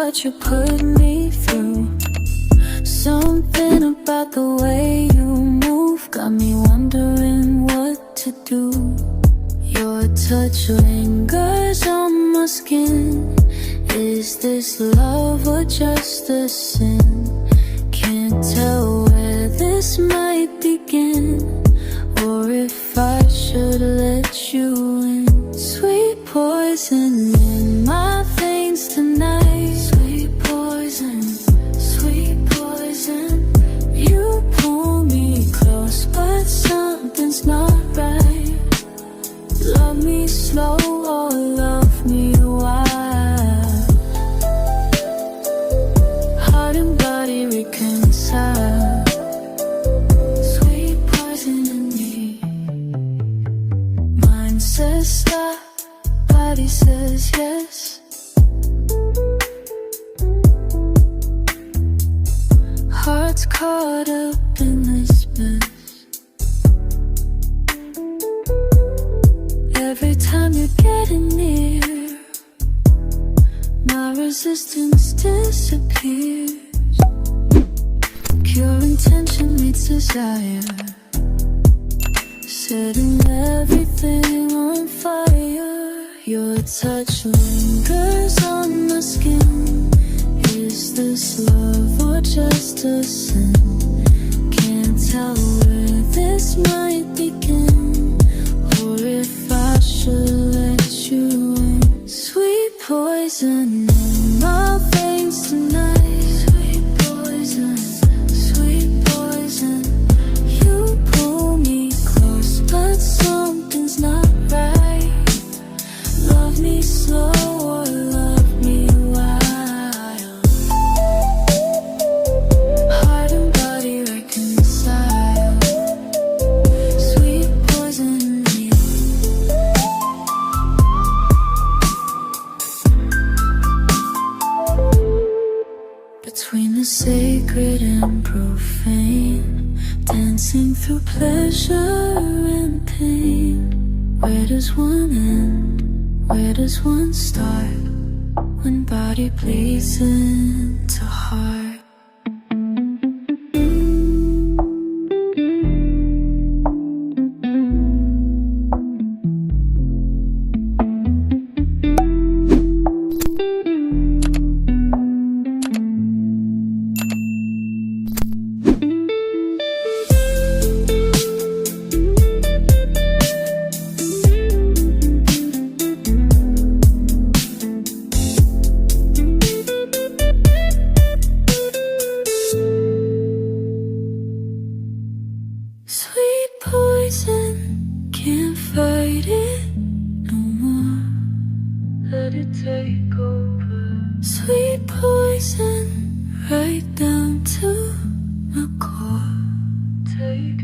what you put me through. Something about the way you move got me wondering what to do. Your touch lingers on my skin. Is this love or just a sin? Can't tell where this might begin, or if I should let you in. Sweet poison in my veins tonight. Sweet poison, sweet poison. You pull me close, but something's not right. Love me slow or love me wild. Heart and body reconcile. Sweet poison in me. Mind says stop, body says yes. Heart's caught up in this mess. Every time you're getting near, my resistance disappears. Pure intention meets desire, setting everything on fire. Your touch lingers on my skin. Is this love or just a sin? Can't tell where this might begin, or if I should let you in. Sweet poison in my veins tonight. Sweet poison, sweet poison. You pull me close, but something's not right. Love me slow or love me wild. Heart and body reconcile. Sweet poison in me. Between the sacred and profane, dancing through pleasure and pain. Where does one end? Where does one start? When body bleeds into heart. Sweet poison, can't fight it no more. Let it take over. Sweet poison, right down to my core. Take